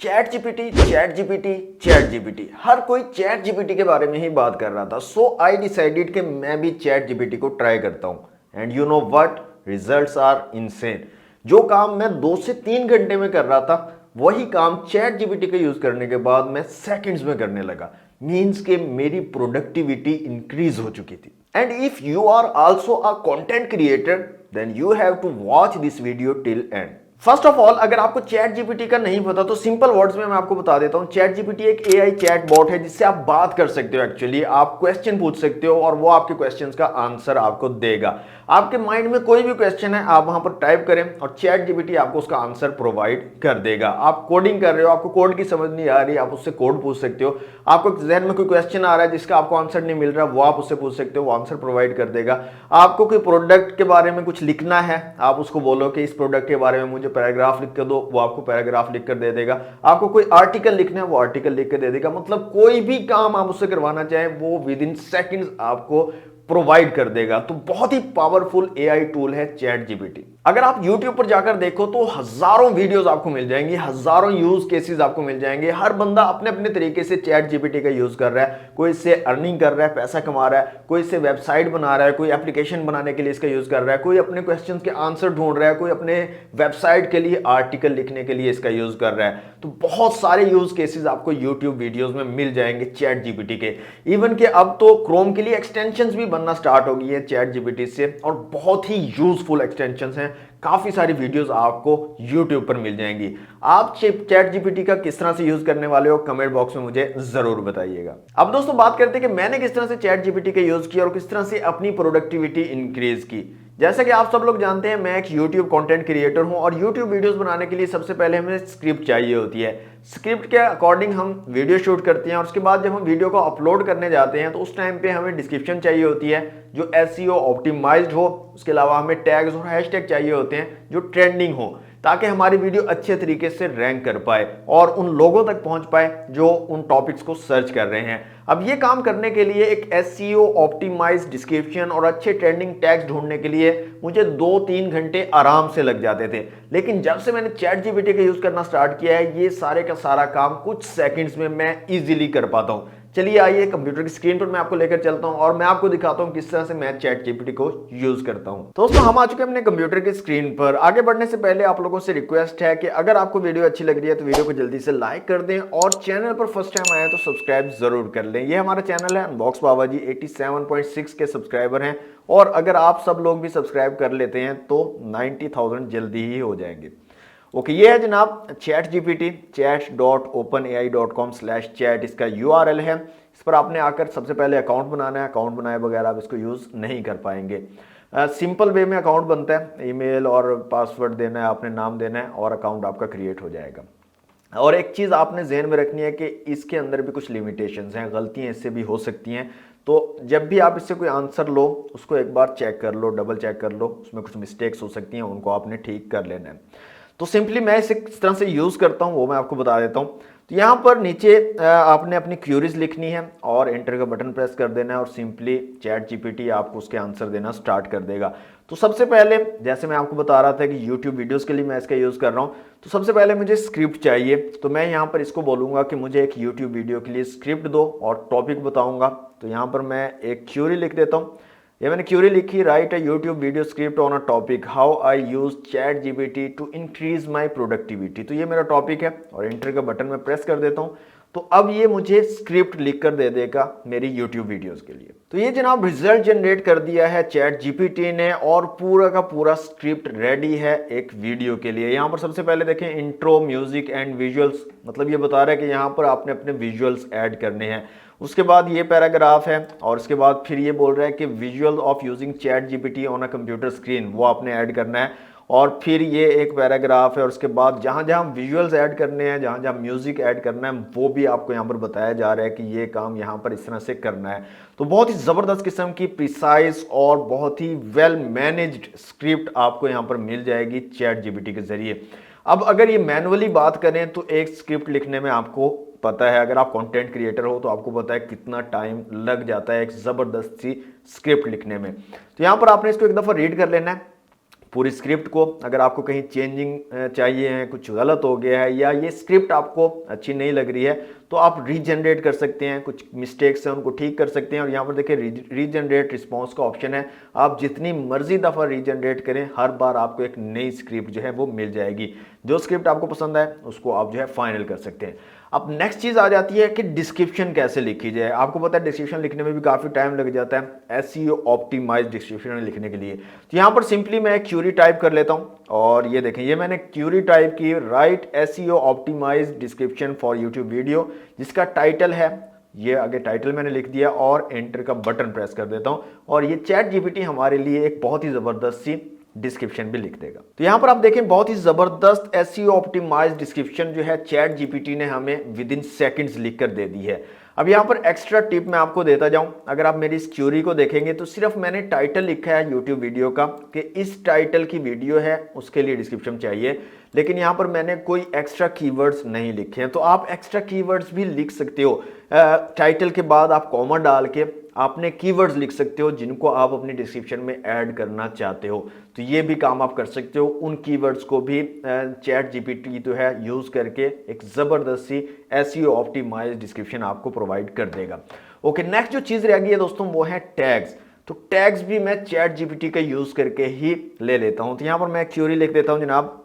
Chat GPT हर कोई chat GPT के बारे में ही बात कर रहा था। सो आई डिसाइडेड कि मैं भी चैट जीपीटी को ट्राई करता हूं and you know what, results are insane. जो काम मैं 2 से 3 घंटे में कर रहा था वही काम चैट जीपीटी का यूज करने के बाद मैं सेकंड्स में करने लगा। मीन्स के मेरी प्रोडक्टिविटी इंक्रीज हो चुकी थी। And if you are also a content creator then you have to watch this video till end. First of all, अगर आपको चैट जीपीटी का नहीं पता तो सिंपल वर्ड्स में मैं आपको बता देता हूं। चैट जीपीटी एक एआई चैट बॉट है जिससे आप बात कर सकते हो। एक्चुअली आप क्वेश्चन पूछ सकते हो और वो आपके क्वेश्चंस का आंसर आपको देगा। आपके माइंड में कोई भी क्वेश्चन है आप वहां पर टाइप करें और चैट जीपीटी आपको उसका आंसर प्रोवाइड कर देगा। आप कोडिंग कर रहे हो, आपको कोड की समझ नहीं आ रही, आप उससे कोड पूछ सकते हो। आपको जहन में कोई क्वेश्चन आ रहा है जिसका आपको आंसर नहीं मिल रहा, वो आप उससे पूछ सकते हो, वो आंसर प्रोवाइड कर देगा। आपको कोई प्रोडक्ट के बारे में कुछ लिखना है, आप उसको बोलो कि इस प्रोडक्ट के बारे में मुझे पैराग्राफ लिख कर दो, वो आपको पैराग्राफ लिख कर दे देगा। आपको कोई आर्टिकल लिखना है, वो आर्टिकल लिख कर दे देगा। मतलब कोई भी काम आप उससे करवाना चाहें वो विद इन सेकेंड्स आपको प्रोवाइड कर देगा। तो बहुत ही पावरफुल एआई टूल है चैट जीपीटी। अगर आप YouTube पर जाकर देखो तो हजारों वीडियोस आपको मिल जाएंगी, हजारों यूज केसेस आपको मिल जाएंगे। हर बंदा अपने अपने तरीके से चैट जीपीटी का यूज कर रहा है। कोई इससे अर्निंग कर रहा है, पैसा कमा रहा है, कोई इससे वेबसाइट बना रहा है, कोई एप्लीकेशन बनाने के लिए इसका यूज कर रहा है, कोई अपने क्वेश्चंस के आंसर ढूंढ रहा है, कोई अपने वेबसाइट के लिए आर्टिकल लिखने के लिए इसका यूज कर रहा है। तो बहुत सारे यूज केसेस आपको यूट्यूब वीडियोज में मिल जाएंगे चैट जीपीटी के। इवन के अब तो क्रोम के लिए एक्सटेंशंस भी बनना स्टार्ट हो गई है चैट जीपीटी से, और बहुत ही यूजफुल एक्सटेंशंस हैं। काफी सारी वीडियोस आपको YouTube पर मिल जाएंगी। आप चैट जीपीटी का किस तरह से यूज करने वाले हो कमेंट बॉक्स में मुझे जरूर बताइएगा। अब दोस्तों बात करते हैं कि मैंने किस तरह से चैट जीपीटी का यूज किया और किस तरह से अपनी प्रोडक्टिविटी इंक्रीज की। जैसा कि आप सब लोग जानते हैं मैं एक YouTube कंटेंट क्रिएटर हूं और YouTube वीडियोस बनाने के लिए सबसे पहले हमें स्क्रिप्ट चाहिए होती है। स्क्रिप्ट के अकॉर्डिंग हम वीडियो शूट करते हैं और उसके बाद जब हम वीडियो को अपलोड करने जाते हैं तो उस टाइम पे हमें डिस्क्रिप्शन चाहिए होती है जो एसईओ ऑप्टिमाइज्ड हो। उसके अलावा हमें टैग्स और हैशटैग चाहिए होते हैं जो ट्रेंडिंग हो, ताकि हमारी वीडियो अच्छे तरीके से रैंक कर पाए और उन लोगों तक पहुंच पाए जो उन टॉपिक्स को सर्च कर रहे हैं। अब ये काम करने के लिए एक एसईओ ऑप्टिमाइज्ड डिस्क्रिप्शन और अच्छे ट्रेंडिंग टैग्स ढूंढने के लिए मुझे 2-3 घंटे आराम से लग जाते थे। लेकिन जब से मैंने चैट जीपीटी का यूज करना स्टार्ट किया है ये सारे का सारा काम कुछ सेकंड्स में मैं इजीली कर पाता हूं। चलिए आइए कंप्यूटर की स्क्रीन पर मैं आपको लेकर चलता हूं और मैं आपको दिखाता हूं किस तरह से मैं चैट जीपीटी को यूज करता हूं। दोस्तों हम आ चुके हैं अपने कंप्यूटर की स्क्रीन पर। आगे बढ़ने से पहले आप लोगों से रिक्वेस्ट है कि अगर आपको वीडियो अच्छी लग रही है तो वीडियो को जल्दी से लाइक कर दें और चैनल पर फर्स्ट टाइम आए तो सब्सक्राइब जरूर कर लें। ये हमारा चैनल है अनबॉक्स बाबा जी, 87.6 के सब्सक्राइबर हैं और अगर आप सब लोग भी सब्सक्राइब कर लेते हैं तो 90,000 जल्दी ही हो जाएंगे। ओके, ये है जनाब चैट जीपीटी, chat.openai.com/chat इसका URL है। इस पर आपने आकर सबसे पहले अकाउंट बनाना है। अकाउंट बनाए बगैर आप इसको यूज़ नहीं कर पाएंगे। सिंपल वे में अकाउंट बनता है, ईमेल और पासवर्ड देना है, आपने नाम देना है और अकाउंट आपका क्रिएट हो जाएगा। और एक चीज़ आपने जहन में रखनी है कि इसके अंदर भी कुछ लिमिटेशंस हैं, गलतियाँ इससे भी हो सकती हैं। तो जब भी आप इससे कोई आंसर लो उसको एक बार चेक कर लो, डबल चेक कर लो, उसमें कुछ मिस्टेक्स हो सकती हैं, उनको आपने ठीक कर लेना है। तो सिंपली मैं इसे किस तरह से यूज़ करता हूँ वो मैं आपको बता देता हूँ। तो यहाँ पर नीचे आपने अपनी क्यूरीज लिखनी है और एंटर का बटन प्रेस कर देना है और सिंपली चैट जीपीटी आपको उसके आंसर देना स्टार्ट कर देगा। तो सबसे पहले जैसे मैं आपको बता रहा था कि YouTube वीडियोस के लिए मैं इसका यूज़ कर रहा हूँ, तो सबसे पहले मुझे स्क्रिप्ट चाहिए। तो मैं यहाँ पर इसको बोलूँगा कि मुझे एक YouTube वीडियो के लिए स्क्रिप्ट दो और टॉपिक बताऊँगा। तो यहाँ पर मैं एक क्यूरी लिख देता हूँ। ये मैंने क्यूरी लिखी, write a YouTube video script on a topic how I use chat GPT to increase my productivity. तो ये मेरा टॉपिक है और एंटर का बटन में प्रेस कर देता हूँ। तो अब ये मुझे स्क्रिप्ट लिख कर दे देगा मेरी यूट्यूब वीडियोस के लिए। तो ये जनाब रिजल्ट जनरेट कर दिया है चैट जीपीटी ने और पूरा का पूरा स्क्रिप्ट रेडी है एक वीडियो के लिए। यहाँ पर सबसे पहले देखें इंट्रो, म्यूजिक एंड विजुअल्स, मतलब ये बता रहा है कि यहाँ पर आपने अपने विजुअल्स ऐड करने हैं। उसके बाद ये पैराग्राफ है और उसके बाद फिर ये बोल रहा है कि visual of using chat GPT on a computer screen, वो आपने ऐड करना है। और फिर ये एक पैराग्राफ है और उसके बाद जहाँ जहाँ विजुअल्स ऐड करने हैं, जहाँ जहाँ म्यूजिक ऐड करना है, वो भी आपको यहाँ पर बताया जा रहा है कि ये काम यहाँ पर इस तरह से करना है। तो बहुत ही ज़बरदस्त किस्म की प्रिसाइज और बहुत ही वेल मैनेज्ड स्क्रिप्ट आपको यहाँ पर मिल जाएगी चैट जीपीटी के जरिए। अब अगर ये मैनुअली बात करें तो एक स्क्रिप्ट लिखने में आपको पता है, अगर आप कंटेंट क्रिएटर हो तो आपको पता है कितना टाइम लग जाता है एक ज़बरदस्त सी स्क्रिप्ट लिखने में। तो यहाँ पर आपने इसको एक दफ़ा रीड कर लेना है, पूरी स्क्रिप्ट को। अगर आपको कहीं चेंजिंग चाहिए है, कुछ गलत हो गया है या ये स्क्रिप्ट आपको अच्छी नहीं लग रही है, तो आप रीजनरेट कर सकते हैं, कुछ मिस्टेक्स हैं उनको ठीक कर सकते हैं। और यहाँ पर देखिए रीजनरेट रिस्पॉन्स का ऑप्शन है, आप जितनी मर्जी दफ़ा रीजनरेट करें, हर बार आपको एक नई स्क्रिप्ट जो है वो मिल जाएगी। जो स्क्रिप्ट आपको पसंद आए उसको आप जो है फाइनल कर सकते हैं। अब नेक्स्ट चीज़ आ जाती है कि डिस्क्रिप्शन कैसे लिखी जाए। आपको पता है डिस्क्रिप्शन लिखने में भी काफ़ी टाइम लग जाता है एसईओ ऑप्टिमाइज्ड डिस्क्रिप्शन लिखने के लिए। तो यहाँ पर सिंपली मैं क्यूरी टाइप कर लेता हूँ और ये देखें, ये मैंने क्यूरी टाइप की, write SEO optimized description for YouTube video, जिसका टाइटल है, ये आगे टाइटल मैंने लिख दिया और एंटर का बटन प्रेस कर देता हूँ और ये चैट जीपीटी हमारे लिए एक बहुत ही ज़बरदस्त सी डिस्क्रिप्शन भी लिख देगा। तो यहां पर आप देखें बहुत ही जबरदस्त एसईओ ऑप्टिमाइज्ड डिस्क्रिप्शन जो है चैट जीपीटी ने हमें विद इन सेकंड्स लिखकर दे दी है। अब यहां पर एक्स्ट्रा टिप मैं आपको देता जाऊं, अगर आप मेरी इस क्यूरी को देखेंगे तो सिर्फ मैंने टाइटल लिखा है यूट्यूब वीडियो का कि इस टाइटल की वीडियो है, उसके लिए डिस्क्रिप्शन चाहिए, लेकिन यहां पर मैंने कोई एक्स्ट्रा कीवर्ड्स नहीं लिखे हैं। तो आप एक्स्ट्रा कीवर्ड्स भी लिख सकते हो, टाइटल के बाद आप कॉमा डाल के आपने कीवर्ड्स लिख सकते हो जिनको आप अपनी डिस्क्रिप्शन में ऐड करना चाहते हो। तो ये भी काम आप कर सकते हो, उन कीवर्ड्स को भी चैट जीपीटी जो है यूज़ करके एक ज़बरदस्त सी एसईओ ऑप्टिमाइज्ड डिस्क्रिप्शन आपको प्रोवाइड कर देगा। ओके, नेक्स्ट जो चीज़ रह गई है दोस्तों वो है टैग्स। तो टैग्स भी मैं चैट जीपीटी का यूज़ करके ही ले लेता हूँ। तो यहाँ पर मैं क्यूरी लिख देता हूँ जनाब,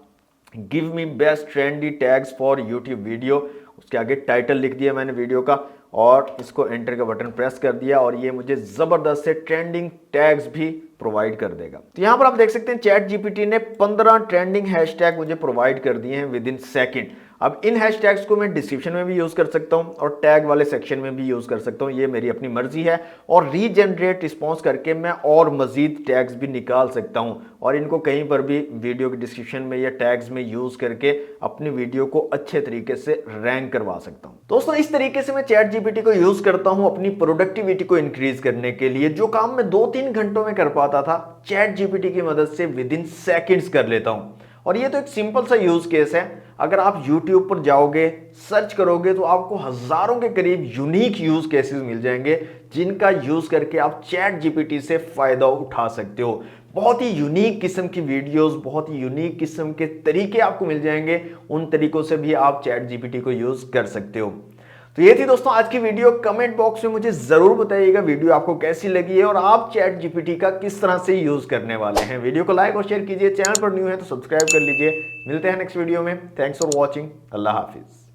give me best trendy tags for YouTube video, उसके आगे टाइटल लिख दिया मैंने वीडियो का और इसको एंटर का बटन प्रेस कर दिया और ये मुझे जबरदस्त से ट्रेंडिंग टैग्स भी प्रोवाइड कर देगा। तो यहां पर आप देख सकते हैं चैट जीपीटी ने 15 ट्रेंडिंग हैशटैग मुझे प्रोवाइड कर दिए हैं विद इन सेकंड। अब इन हैशटैग्स को मैं डिस्क्रिप्शन में भी यूज कर सकता हूं और टैग वाले सेक्शन में भी यूज कर सकता हूं, ये मेरी अपनी मर्जी है। और रीजनरेट रिस्पॉन्स करके मैं और मजीद टैग्स भी निकाल सकता हूं और इनको कहीं पर भी वीडियो के डिस्क्रिप्शन में या टैग्स में यूज करके अपनी वीडियो को अच्छे तरीके से रैंक करवा सकता हूं। दोस्तों इस तरीके से मैं चैट जीपीटी को यूज करता हूं अपनी प्रोडक्टिविटी को इंक्रीज करने के लिए। जो काम मैं 2-3 घंटों में कर पाता था, चैट जीपीटी की मदद से विद इन सेकेंड्स कर लेता हूं। और ये तो एक सिंपल सा यूज केस है। अगर आप YouTube पर जाओगे, सर्च करोगे तो आपको हजारों के करीब यूनिक यूज केसेस मिल जाएंगे जिनका यूज करके आप चैट जीपीटी से फायदा उठा सकते हो। बहुत ही यूनिक किस्म की वीडियोस, बहुत ही यूनिक किस्म के तरीके आपको मिल जाएंगे, उन तरीकों से भी आप चैट जीपीटी को यूज कर सकते हो। तो ये थी दोस्तों आज की वीडियो। कमेंट बॉक्स में मुझे जरूर बताइएगा वीडियो आपको कैसी लगी है और आप चैट जीपीटी का किस तरह से यूज करने वाले हैं। वीडियो को लाइक और शेयर कीजिए, चैनल पर न्यू है तो सब्सक्राइब कर लीजिए। मिलते हैं नेक्स्ट वीडियो में। Thanks for watching. Allah Hafiz.